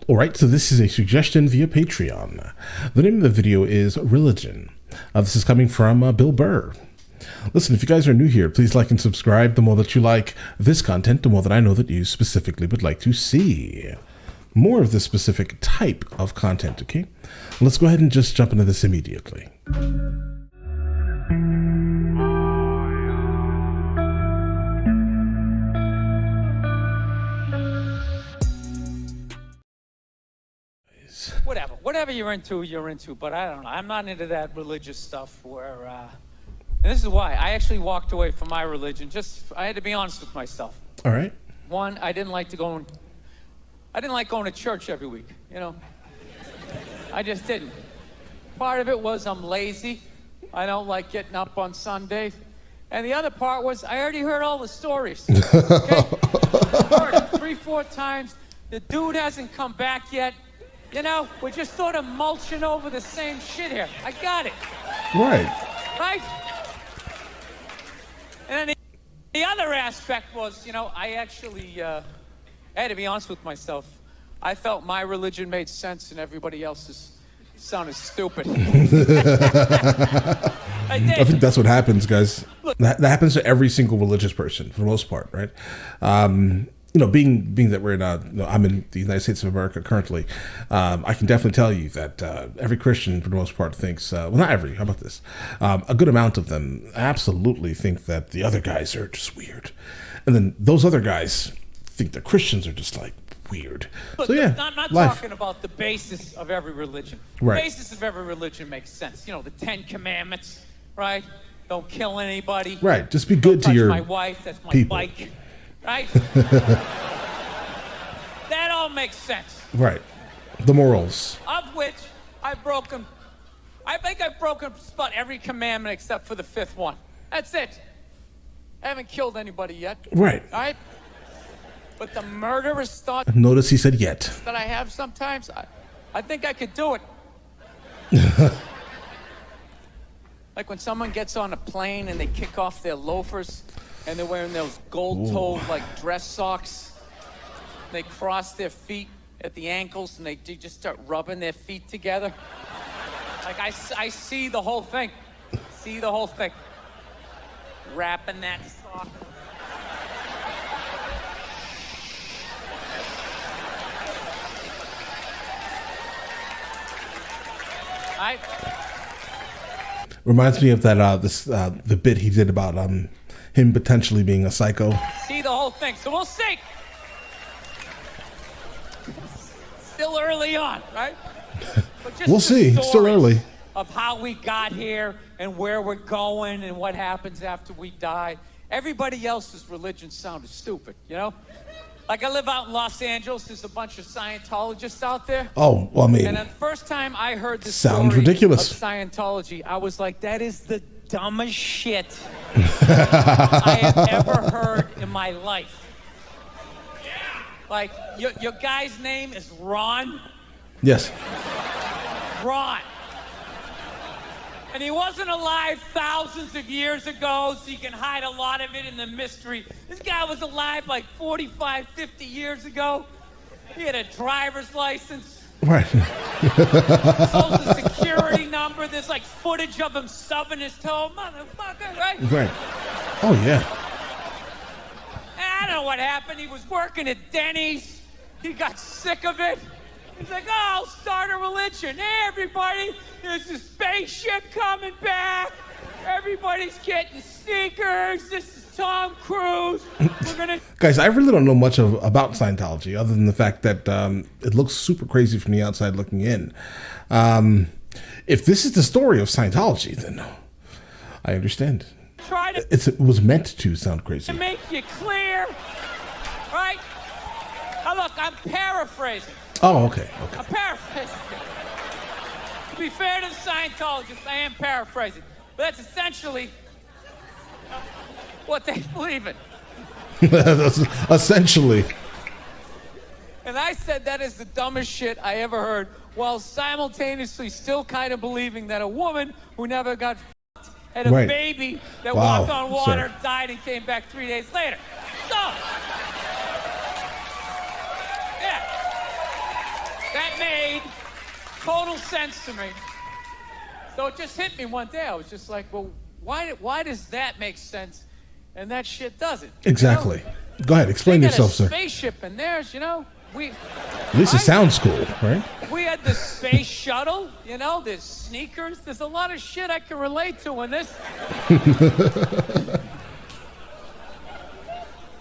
All right, so this is a suggestion via Patreon. The name of the video is Religion. This is coming from Bill Burr. Listen, if you guys are new here, please like and subscribe. The more that you like this content, the more that I know that you specifically would like to see more of this specific type of content, okay? Let's go ahead and just jump into this immediately. Whatever you're into, but I don't know. I'm not into that religious stuff where, and this is why. I actually walked away from my religion. I had to be honest with myself. All right. One, I didn't like going to church every week, you know? I just didn't. Part of it was I'm lazy. I don't like getting up on Sundays. And the other part was I already heard all the stories. Okay? I've heard it 3-4 times. The dude hasn't come back yet. You know, we're just sort of mulching over the same shit here. I got it. Right? And then the other aspect was, you know, I actually, I had to be honest with myself. I felt my religion made sense and everybody else's sounded stupid. I think that's what happens, guys. That happens to every single religious person for the most part, right? You know, being that we're I'm in the United States of America currently, I can definitely tell you that every Christian, for the most part, thinks, well, not every, how about this? A good amount of them absolutely think that the other guys are just weird. And then those other guys think the Christians are just like weird. Look, so yeah, I'm not talking about the basis of every religion. Right. The basis of every religion makes sense. You know, the 10 Commandments, right? Don't kill anybody. Right, just be good to your my wife, that's my people. bike. Right? That all makes sense. Right. The morals. Of which I think I've broken just about every commandment except for the 5th one. That's it. I haven't killed anybody yet. Right. All right? But the murderous thought Notice he said yet. that I have sometimes, I think I could do it. Like when someone gets on a plane and they kick off their loafers and they're wearing those gold-toed like dress socks. They cross their feet at the ankles and they just start rubbing their feet together. Like I see the whole thing. See the whole thing. Wrapping that sock. Reminds me of that the bit he did about him potentially being a psycho. See the whole thing. So we'll see. Still early on, right? But just we'll see. It's still early. Of how we got here and where we're going and what happens after we die. Everybody else's religion sounded stupid, you know? Like I live out in Los Angeles. There's a bunch of Scientologists out there. Oh, well, I mean, and the first time I heard this sounds story ridiculous. of Scientology, I was like, that is the dumbest shit I have ever heard in my life. Like, your guy's name is Ron? Yes. Ron. And he wasn't alive thousands of years ago, so you can hide a lot of it in the mystery. This guy was alive like 45, 50 years ago. He had a driver's license. Right. Social security number. There's like footage of him stubbing his toe. Motherfucker, right? Right. Oh, yeah. I don't know what happened. He was working at Denny's. He got sick of it. He's like, oh, I'll start a religion. Hey, everybody, there's a spaceship coming back. Everybody's getting sneakers. This is Tom Cruise. We're gonna... Guys, I really don't know much about Scientology other than the fact that it looks super crazy from the outside looking in. If this is the story of Scientology, then I understand. It was meant to sound crazy. To make you clear, right? Now look, I'm paraphrasing. Oh, okay. I'm paraphrasing. To be fair to the Scientologists, I am paraphrasing. But that's essentially what they believe in. Essentially. And I said that is the dumbest shit I ever heard, while simultaneously still kind of believing that a woman who never got had a baby that walked on water, died, and came back 3 days later. So, yeah. total sense to me. So it just hit me one day. I was just like, well, why does that make sense and that shit doesn't? Exactly. You know? Go ahead, explain yourself, sir. A spaceship and there's, you know, at least it sounds cool, right? We had the space shuttle, you know, there's sneakers. There's a lot of shit I can relate to in this.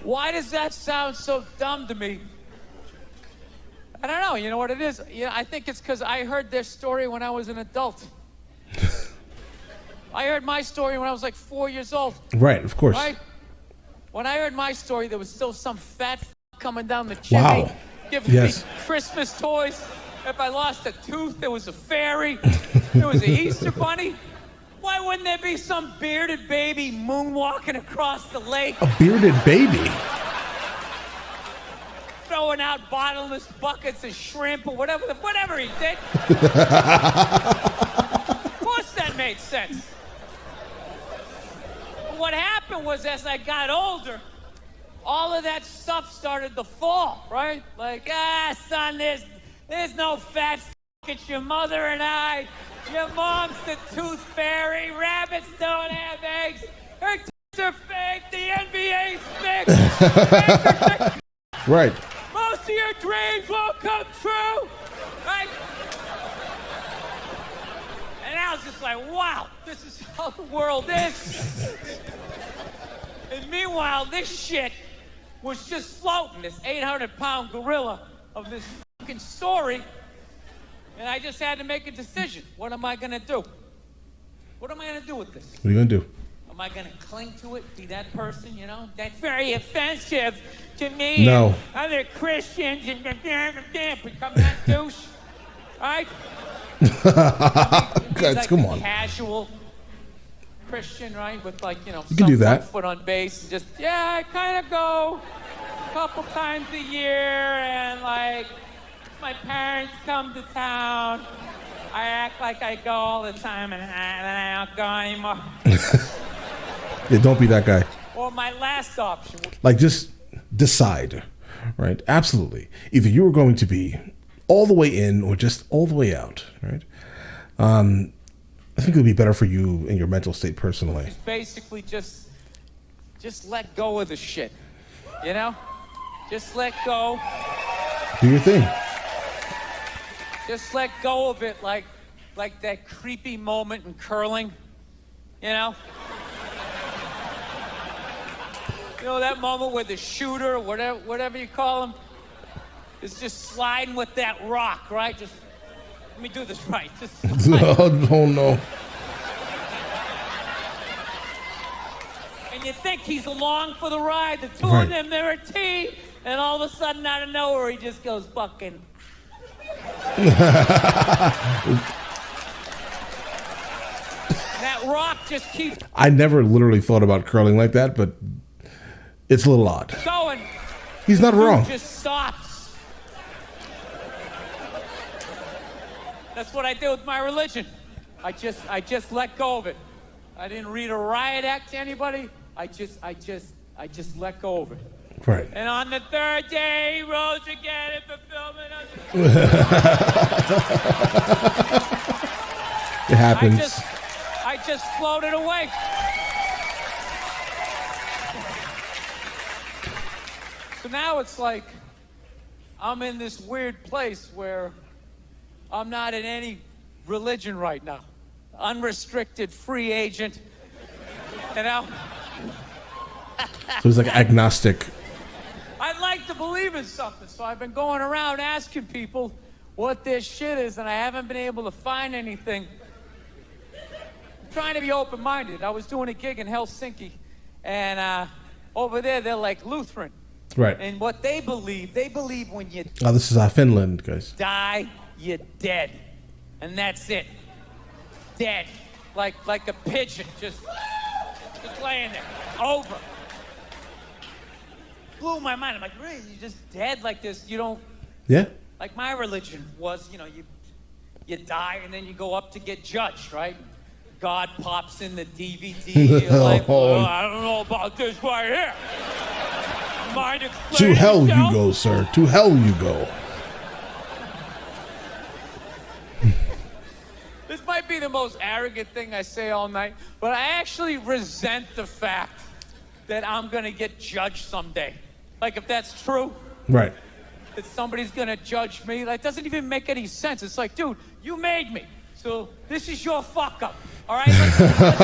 Why does that sound so dumb to me? I don't know. You know what it is? Yeah, I think it's because I heard their story when I was an adult. I heard my story when I was like 4 years old. Right, of course. Right? When I heard my story, there was still some fat coming down the chimney. Wow. Giving me Christmas toys. If I lost a tooth, there was a fairy. There was an Easter bunny. Why wouldn't there be some bearded baby moonwalking across the lake? A bearded baby? Throwing out bottomless buckets of shrimp or whatever he did. Of course that made sense. But what happened was as I got older, all of that stuff started to fall, right? Like, son, there's no fat f***. It's your mother and I. Your mom's the tooth fairy. Rabbits don't have eggs. Her teeth are fake. The NBA's fake. Right. Most of your dreams won't come true, right? And I was just like, wow, this is how the world is. And meanwhile, this shit was just floating, this 800-pound gorilla of this fucking story. And I just had to make a decision. What am I going to do? What am I going to do with this? What are you going to do? Am I going to cling to it, be that person, you know? That's very offensive to me No. and other Christians and become that douche. All right? Guys, like come on. Casual Christian, right? With like, you know, you can do that. foot on base. And just, I kind of go a couple times a year and like my parents come to town. I act like I go all the time and I don't go anymore. Yeah, don't be that guy. Or my last option. Like, just decide, right? Absolutely. Either you are going to be all the way in or just all the way out, right? I think it would be better for you in your mental state personally. It's basically just let go of the shit, you know? Just let go. Do your thing. Just let go of it like that creepy moment in curling, you know? You know that moment where the shooter, whatever you call him, is just sliding with that rock, right? Just, let me do this right. Just Oh, no. And you think he's along for the ride. The two Right. of them, they're a team. And all of a sudden, out of nowhere, he just goes fucking. That rock just keeps I never literally thought about curling like that, but it's a little odd. going. He's not wrong. Just stops. That's what I did with my religion. I just let go of it. I didn't read a riot act to anybody. I just let go of it. Right. And on the third day, he rose again in fulfillment of It happens. I just floated away. So now it's like I'm in this weird place where I'm not in any religion right now. Unrestricted free agent, you know? So he's like agnostic. I'd like to believe in something, so I've been going around asking people what this shit is, and I haven't been able to find anything. I'm trying to be open-minded. I was doing a gig in Helsinki, and over there, they're like Lutheran. Right. And what they believe when you Oh, this is Finland, guys. die, you're dead. And that's it. Dead. Like a pigeon, just laying there. Over. Blew my mind. I'm like, really? You're just dead like this? You don't... Yeah. Like my religion was, you know, you die and then you go up to get judged, right? God pops in the DVD. You're like, well, I don't know about this right here. Mind To hell yourself? you go, sir. To hell you go. This might be the most arrogant thing I say all night, but I actually resent the fact that I'm gonna get judged someday. Like, if that's true, Right. that somebody's gonna judge me, that doesn't even make any sense. It's like, dude, you made me, so this is your fuck up. All right, let's not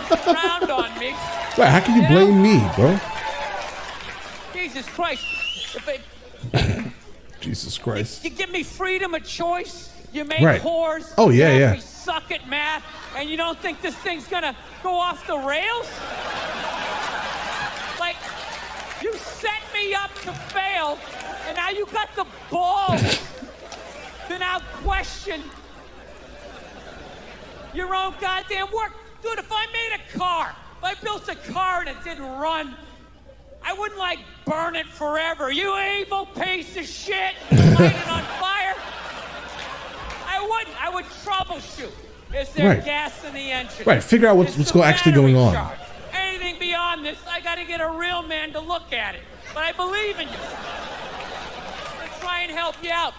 try to round on me. Right, how can you blame me, bro? Jesus Christ! Jesus Christ. You give me freedom of choice. You make Right. whores. Oh, yeah, you yeah. have me suck at math, and you don't think this thing's gonna go off the rails? Like, you set me up to fail, and now you got the balls to now question your own goddamn work. Dude, if I made a car, if I built a car and it didn't run, I wouldn't, like, burn it forever. You evil piece of shit. Light it on fire. I wouldn't. I would troubleshoot. Is there Right. gas in the engine? Right, figure out Is what's the actually battery going on. charged? Anything beyond this, I got to get a real man to look at it. But I believe in you. Let's try and help you out.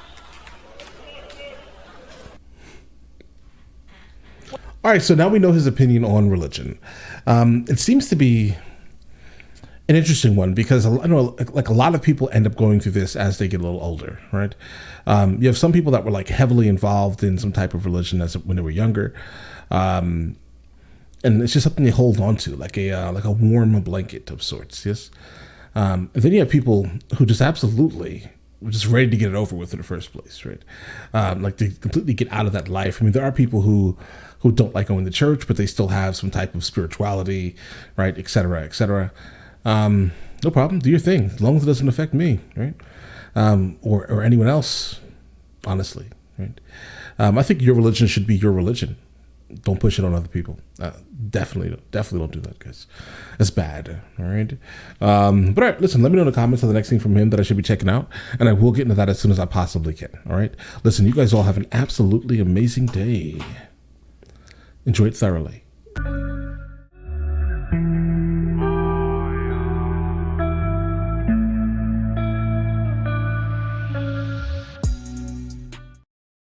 All right, so now we know his opinion on religion. It seems to be an interesting one because I know, like, a lot of people end up going through this as they get a little older, right? You have some people that were like heavily involved in some type of religion when they were younger, and it's just something they hold on to, like a warm blanket of sorts. Yes, and then you have people who just absolutely were just ready to get it over with in the first place, right? Like, to completely get out of that life. I mean, there are people who don't like going to church, but they still have some type of spirituality, right, et cetera, et cetera. No problem. Do your thing, as long as it doesn't affect me, right? Or anyone else, honestly, right? I think your religion should be your religion. Don't push it on other people. Definitely don't do that, guys. It's bad, all right? But all right, listen, let me know in the comments of the next thing from him that I should be checking out, and I will get into that as soon as I possibly can, all right? Listen, you guys all have an absolutely amazing day. Enjoy it thoroughly.